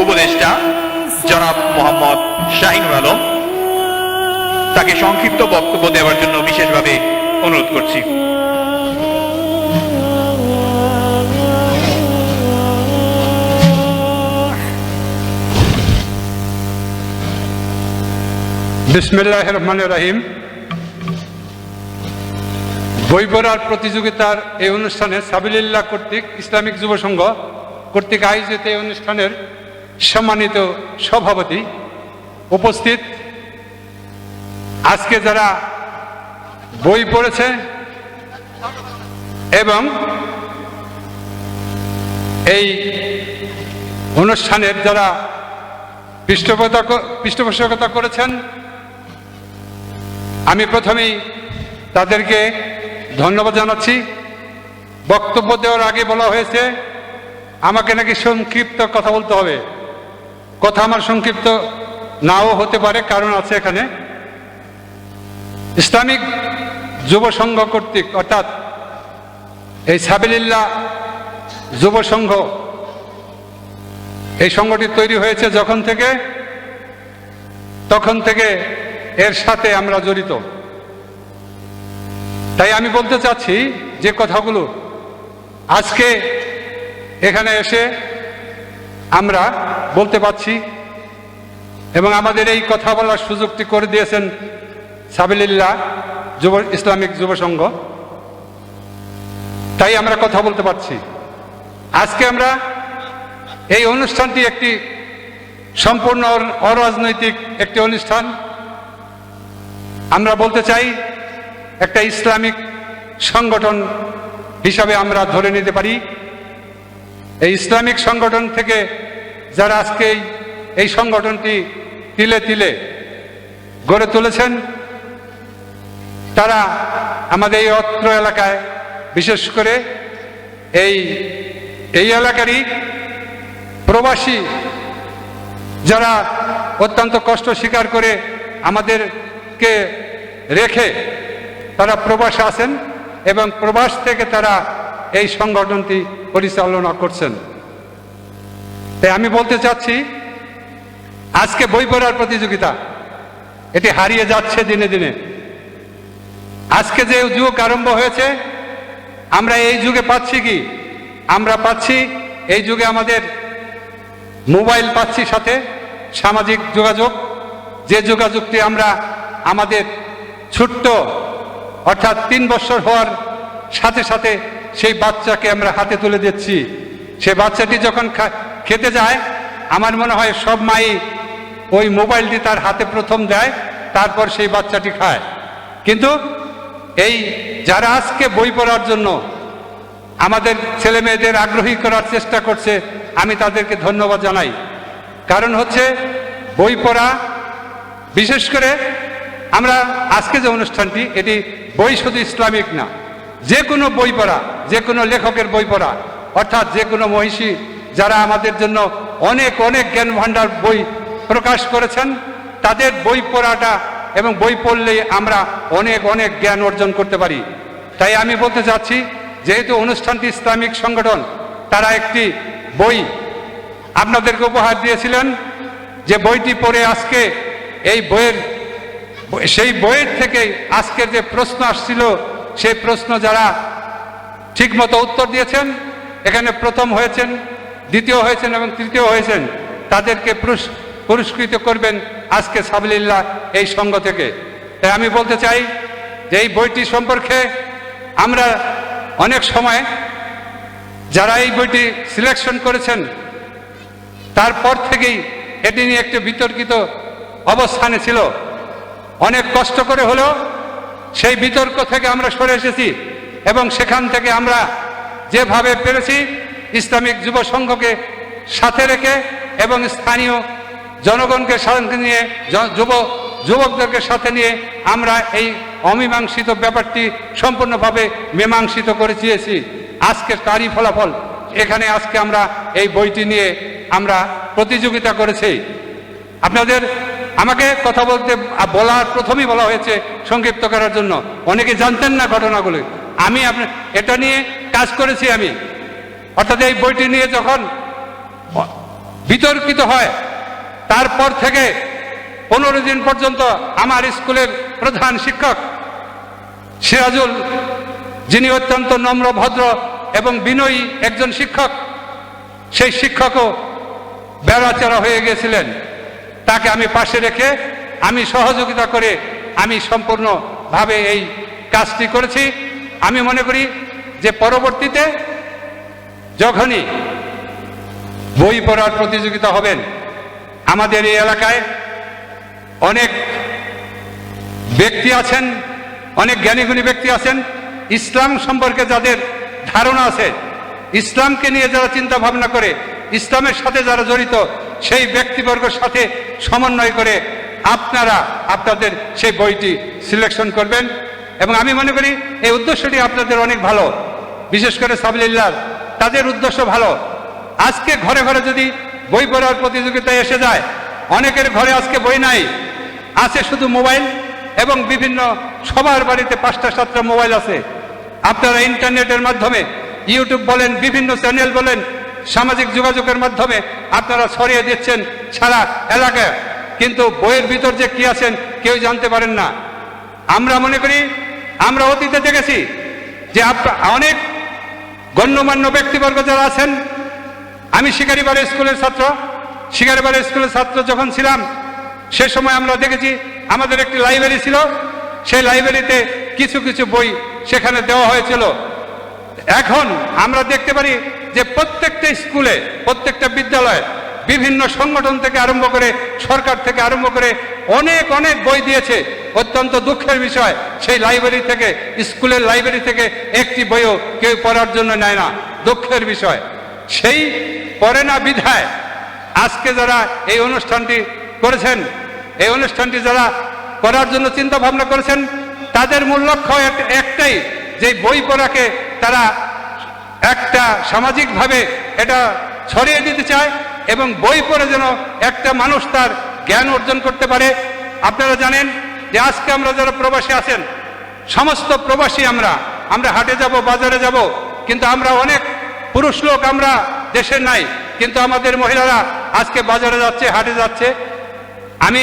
উপদেষ্টা জনাব মোহাম্মদ শাহিনুর আলম, তাকে সংক্ষিপ্ত বক্তব্য দেওয়ার জন্য বিশেষভাবে অনুরোধ করছি। বিসমিল্লাহির রহমানির রহিম। বই পড়ার প্রতিযোগিতার এই অনুষ্ঠানে সাবিলিল্লাহ কর্তৃক ইসলামিক যুব সংঘ কর্তৃক আয়োজিত এই অনুষ্ঠানের সম্মানিত সভাপতি, উপস্থিত আজকে যারা বই পড়েছে এবং এই অনুষ্ঠানের যারা পৃষ্ঠপোষকতা করেছেন, আমি প্রথমেই তাদেরকে ধন্যবাদ জানাচ্ছি। বক্তব্য দেওয়ার আগে বলা হয়েছে আমাকে নাকি সংক্ষিপ্ত কথা বলতে হবে। কথা আমার সংক্ষিপ্ত নাও হতে পারে, কারণ আছে এখানে। ইসলামিক যুব সংঘ কর্তৃক, অর্থাৎ এই সাবিলিল্লাহ যুব সংঘ, এই সংগঠন তৈরি হয়েছে তখন থেকে এর সাথে আমরা জড়িত। তাই আমি বলতে চাচ্ছি যে কথাগুলো আজকে এখানে এসে আমরা বলতে পারছি এবং আমাদের এই কথা বলার সুযোগটি করে দিয়েছেন সাবিলিল্লাহ ইসলামিক যুব সংঘ, তাই আমরা কথা বলতে পারছি। আজকে আমরা এই অনুষ্ঠানটি একটি সম্পূর্ণ অরাজনৈতিক একটি অনুষ্ঠান। আমরা বলতে চাই একটা ইসলামিক সংগঠন হিসাবে আমরা ধরে নিতে পারি। এই ইসলামিক সংগঠন থেকে যারা আজকে এই সংগঠনটি তিলে তিলে গড়ে তুলেছেন, তারা আমাদের এই অত্র এলাকায়, বিশেষ করে এই এলাকারই প্রবাসী যারা অত্যন্ত কষ্ট স্বীকার করে আমাদেরকে রেখে তারা প্রবাসে আছেন এবং প্রবাস থেকে তারা এই সংগঠনটি পরিচালনা করছেন। তাই আমি বলতে চাচ্ছি, আজকে বই পড়ার প্রতিযোগিতা এটি হারিয়ে যাচ্ছে দিনে দিনে। আজকে যে যুগ আরম্ভ হয়েছে, আমরা এই যুগে পাচ্ছি কি? আমরা পাচ্ছি এই যুগে আমাদের মোবাইল পাচ্ছি, সাথে সামাজিক যোগাযোগ, যে যোগাযোগটি আমরা আমাদের ছোট্ট, অর্থাৎ 3 বছর হওয়ার সাথে সাথে সেই বাচ্চাকে আমরা হাতে তুলে দিচ্ছি। সে বাচ্চাটি যখন খেতে যায়, আমার মনে হয় সব মাই ওই মোবাইলটি তার হাতে প্রথম দেয়, তারপর সেই বাচ্চাটি খায়। কিন্তু এই যারা আজকে বই পড়ার জন্য আমাদের ছেলে মেয়েদের আগ্রহী করার চেষ্টা করছে, আমি তাদেরকে ধন্যবাদ জানাই। কারণ হচ্ছে বই পড়া, বিশেষ করে আমরা আজকে যে অনুষ্ঠানটি, এটি বই শুধু ইসলামিক না, যে কোনো বই পড়া, যে কোনো লেখকের বই পড়া, অর্থাৎ যে কোনো মহিষী যারা আমাদের জন্য অনেক অনেক জ্ঞান ভাণ্ডার বই প্রকাশ করেছেন, তাদের বই পড়াটা এবং বই পড়লেই আমরা অনেক অনেক জ্ঞান অর্জন করতে পারি। তাই আমি বলতে চাচ্ছি, যেহেতু অনুষ্ঠানটি ইসলামিক সংগঠন, তারা একটি বই আপনাদেরকে উপহার দিয়েছিলেন, যে বইটি পড়ে আজকে সেই বইয়ের থেকে আজকের যে প্রশ্ন আসছিল, সেই প্রশ্ন যারা ঠিকমতো উত্তর দিয়েছেন, এখানে প্রথম হয়েছেন, দ্বিতীয় হয়েছেন এবং তৃতীয় হয়েছেন, তাদেরকে পুরস্কৃত করবেন আজকে সাবিলিল্লাহ এই সংঘ থেকে। তাই আমি বলতে চাই যে এই বইটি সম্পর্কে আমরা অনেক সময় যারা এই বইটি সিলেকশন করেছেন, তারপর থেকেই এটি নিয়ে একটি বিতর্কিত অবস্থানে ছিল। অনেক কষ্ট করে হলেও সেই বিতর্ক থেকে আমরা সরে এসেছি এবং সেখান থেকে আমরা যেভাবে পেরেছি ইসলামিক যুব সংঘকে সাথে রেখে এবং স্থানীয় জনগণকে সাথে নিয়ে, যুবকদেরকে সাথে নিয়ে আমরা এই অমীমাংসিত ব্যাপারটি সম্পূর্ণভাবে মীমাংসিত করে দিয়েছি। আজকের তারই ফলাফল এখানে। আজকে আমরা এই বইটি নিয়ে আমরা প্রতিযোগিতা করেছি। আমাকে কথা বলার প্রথমেই বলা হয়েছে সংক্ষিপ্ত করার জন্য। অনেকে জানতেন না ঘটনাগুলি। আমি এটা নিয়ে কাজ করেছি। অর্থাৎ এই বইটি নিয়ে যখন বিতর্কিত হয়, তারপর থেকে 15 দিন পর্যন্ত আমার স্কুলের প্রধান শিক্ষক সিরাজুল, যিনি অত্যন্ত নম্র ভদ্র এবং বিনয়ী একজন শিক্ষক, সেই শিক্ষকও বেড়াচেরা হয়ে গেছিলেন। তাকে আমি পাশে রেখে আমি সহযোগিতা করে আমি সম্পূর্ণভাবে এই কাজটি করেছি। আমি মনে করি যে পরবর্তীতে যখনই বই পড়ার প্রতিযোগিতা হবেন, আমাদের এই এলাকায় অনেক ব্যক্তি আছেন, অনেক জ্ঞানীগুণী ব্যক্তি আছেন, ইসলাম সম্পর্কে যাদের ধারণা আছে, ইসলামকে নিয়ে যারা চিন্তা ভাবনা করে, ইসলামের সাথে যারা জড়িত, সেই ব্যক্তিবর্গের সাথে সমন্বয় করে আপনারা আপনাদের সেই বইটি সিলেকশন করবেন। এবং আমি মনে করি এই উদ্দেশ্যটি আপনাদের অনেক ভালো, বিশেষ করে সাবিলিল্লাহ, তাদের উদ্দেশ্য ভালো। আজকে ঘরে ঘরে যদি বই পড়ার প্রতিযোগিতায় এসে যায়, অনেকের ঘরে আজকে বই নাই, আছে শুধু মোবাইল, এবং বিভিন্ন সবার বাড়িতে 5টা-7টা মোবাইল আছে। আপনারা ইন্টারনেটের মাধ্যমে, ইউটিউব বলেন, বিভিন্ন চ্যানেল বলেন, সামাজিক যোগাযোগের মাধ্যমে আপনারা ছড়িয়ে দিচ্ছেন সারা এলাকায়, কিন্তু বইয়ের ভিতর যে কি আছেন কেউ জানতে পারেন না। আমরা মনে করি, আমরা অতীতে দেখেছি যে অনেক গণ্যমান্য ব্যক্তিবর্গ যারা আছেন, আমি শিকারিবাড়ি স্কুলের ছাত্র, শিকারিবাড়ি স্কুলের ছাত্র যখন ছিলাম সে সময় আমরা দেখেছি আমাদের একটি লাইব্রেরি ছিল, সেই লাইব্রেরিতে কিছু কিছু বই সেখানে দেওয়া হয়েছিল। এখন আমরা দেখতে পারি যে প্রত্যেকটা স্কুলে, প্রত্যেকটা বিদ্যালয়ে বিভিন্ন সংগঠন থেকে আরম্ভ করে, সরকার থেকে আরম্ভ করে অনেক অনেক বই দিয়েছে। অত্যন্ত দুঃখের বিষয়, সেই লাইব্রেরি থেকে, স্কুলের লাইব্রেরি থেকে একটি বইও কেউ পড়ার জন্য নেয় না, দুঃখের বিষয়। সেই পড়ে না বিধায় আজকে যারা এই অনুষ্ঠানটি করেছেন, এই অনুষ্ঠানটি যারা করার জন্য চিন্তা ভাবনা করেছেন, তাদের মূল লক্ষ্য একটাই, যে বই পড়াকে তারা একটা সামাজিকভাবে এটা ছড়িয়ে দিতে চায়, এবং বই পড়ে যেন একটা মানুষ তার জ্ঞান অর্জন করতে পারে। আপনারা জানেন যে আজকে আমরা যারা প্রবাসী আছেন, সমস্ত প্রবাসী আমরা হাটে যাব, বাজারে যাব, কিন্তু আমরা অনেক পুরুষ লোক আমরা দেশে নাই, কিন্তু আমাদের মহিলারা আজকে বাজারে যাচ্ছে, হাটে যাচ্ছে। আমি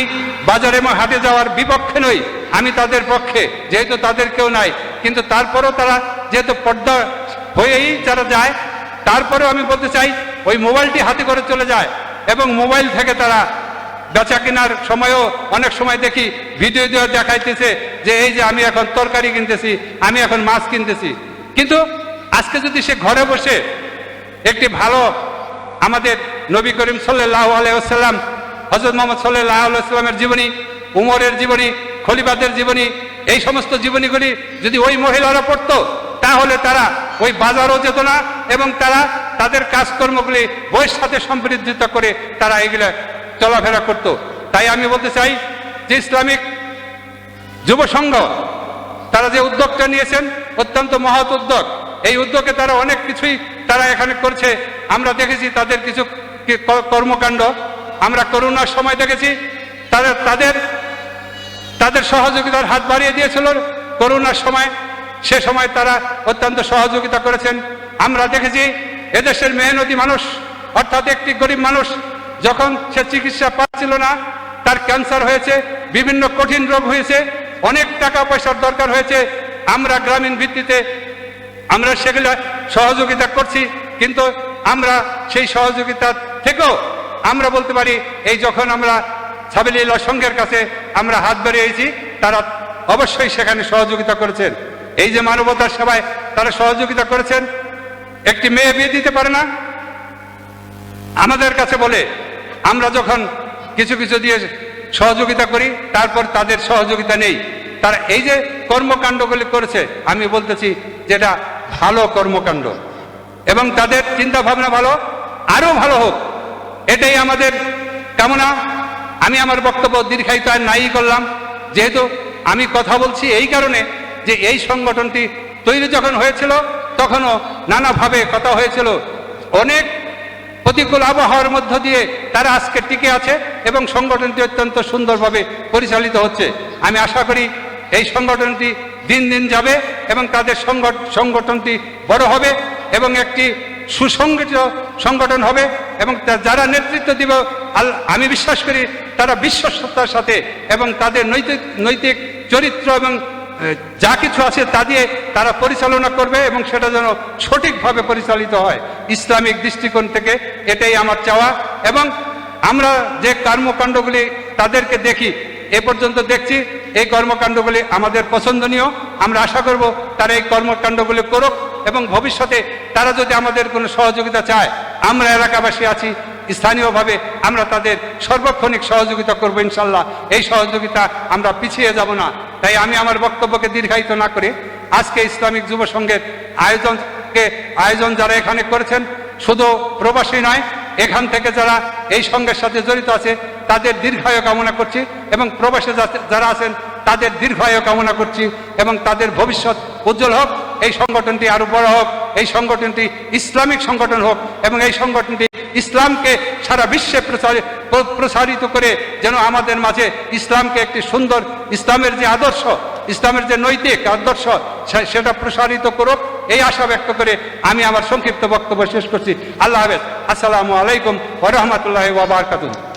বাজারে এবং হাটে যাওয়ার বিপক্ষে নই, আমি তাদের পক্ষে, যেহেতু তাদের কেউ নাই, কিন্তু তারপরেও তারা যেহেতু পর্দা হয়েই যারা যায়, তারপরেও আমি বলতে চাই ওই মোবাইলটি হাতে করে চলে যায়, এবং মোবাইল থেকে তারা বেচা কেনার সময়ও অনেক সময় দেখি ভিডিও দিয়ে দেখাইতেছে যে এই যে আমি এখন তরকারি কিনতেছি, আমি এখন মাছ কিনতেছি। কিন্তু আজকে যদি সে ঘরে বসে একটি ভালো, আমাদের নবী করিম সাল্লাল্লাহু আলাইহি ওয়াসাল্লাম, হযরত মুহাম্মদ সাল্লাল্লাহু আলাইহি ওয়াসাল্লামের জীবনী, উমরের জীবনী, খলিফাদের জীবনী, এই সমস্ত জীবনীগুলি যদি ওই মহিলারা পড়তো, তাহলে তারা ওই বাজারও যেত না, এবং তারা তাদের কাজকর্মগুলি বইয়ের সাথে সম্পৃক্ত করে তারা এগুলো চলাফেরা করত। তাই আমি বলতে চাই যে ইসলামিক যুব সংঘ তারা যে উদ্যোগটা নিয়েছেন, অত্যন্ত মহৎ উদ্যোগ। এই উদ্যোগে তারা অনেক কিছুই তারা এখানে করছে। আমরা দেখেছি তাদের কিছু কর্মকাণ্ড, আমরা করোনার সময় দেখেছি তাদের সহযোগিতার হাত বাড়িয়ে দিয়েছিল করোনার সময়, সে সময় তারা অত্যন্ত সহযোগিতা করেছেন। আমরা দেখেছি এদেশের মেহনতি মানুষ, অর্থাৎ একটি গরিব মানুষ যখন সে চিকিৎসা পাচ্ছিল না, তার ক্যান্সার হয়েছে, বিভিন্ন কঠিন রোগ হয়েছে, অনেক টাকা পয়সার দরকার হয়েছে, আমরা গ্রামীণ ভিত্তিতে আমরা সেগুলো সহযোগিতা করছি। কিন্তু আমরা সেই সহযোগিতা থেকেও আমরা বলতে পারি, এই যখন আমরা সাবিলিল্লাহ সংঘের কাছে আমরা হাত বাড়িয়েছি, তারা অবশ্যই সেখানে সহযোগিতা করেছেন। এই যে মানবতার সেবায় তারা সহযোগিতা করেছেন। একটি মেয়ে বিয়ে দিতে পারে না, আমাদের কাছে বলে, আমরা যখন কিছু কিছু দিয়ে সহযোগিতা করি, তারপর তাদের সহযোগিতা নেই। তারা এই যে কর্মকাণ্ডগুলি করেছে, আমি বলতেছি যেটা ভালো কর্মকাণ্ড, এবং তাদের চিন্তা ভাবনা ভালো, আরো ভালো হোক, এটাই আমাদের কামনা। আমি আমার বক্তব্য দীর্ঘায়িত আর নাই করলাম, যেহেতু আমি কথা বলছি এই কারণে যে এই সংগঠনটি তৈরি যখন হয়েছিল তখনও নানাভাবে কথা হয়েছিল, অনেক প্রতিকূল আবহাওয়ার মধ্য দিয়ে তারা আজকে টিকে আছে, এবং সংগঠনটি অত্যন্ত সুন্দরভাবে পরিচালিত হচ্ছে। আমি আশা করি এই সংগঠনটি দিন দিন যাবে, এবং তাদের সংগঠনটি বড় হবে, এবং একটি সুসংগঠিত সংগঠন হবে এবং যারা নেতৃত্ব দিব আমি বিশ্বাস করি তারা বিশ্বস্ততার সাথে এবং তাদের নৈতিক চরিত্র এবং যা কিছু আছে তা দিয়ে তারা পরিচালনা করবে এবং সেটা যেন সঠিকভাবে পরিচালিত হয় ইসলামিক দৃষ্টিকোণ থেকে, এটাই আমার চাওয়া। এবং আমরা যে কর্মকাণ্ডগুলি তাদেরকে দেখি, এ পর্যন্ত দেখছি, এই কর্মকাণ্ডগুলি আমাদের পছন্দনীয়। আমরা আশা করব তারা এই কর্মকাণ্ডগুলি করুক এবং ভবিষ্যতে তারা যদি আমাদের কোনো সহযোগিতা চায়, আমরা এলাকাবাসী আছি, স্থানীয়ভাবে আমরা তাদের সর্বক্ষণিক সহযোগিতা করব ইনশাল্লাহ। এই সহযোগিতা আমরা পিছিয়ে যাব না। তাই আমি আমার বক্তব্যকে দীর্ঘায়িত না করে আজকে ইসলামিক যুব সংঘের আয়োজন যারা এখানে করেছেন, শুধু প্রবাসী নয়, এখান থেকে যারা এই সংঘের সাথে জড়িত আছে তাদের দীর্ঘায়ু কামনা করছি এবং প্রবাসে যারা আছেন তাদের দীর্ঘায়ু কামনা করছি এবং তাদের ভবিষ্যৎ উজ্জ্বল হোক, এই সংগঠনটি আরো বড় হোক, এই সংগঠনটি ইসলামিক সংগঠন হোক এবং এই সংগঠনটি ইসলামকে সারা বিশ্বে প্রসারিত করে যেন আমাদের মাঝে ইসলামকে একটি সুন্দর, ইসলামের যে আদর্শ, ইসলামের যে নৈতিক আদর্শ সেটা প্রসারিত করুক, এই আশা ব্যক্ত করে আমি আমার সংক্ষিপ্ত বক্তব্য শেষ করছি। আল্লাহ হাফেজ। আসসালামু আলাইকুম ওয়া রাহমাতুল্লাহি ওয়া বারাকাতুহু।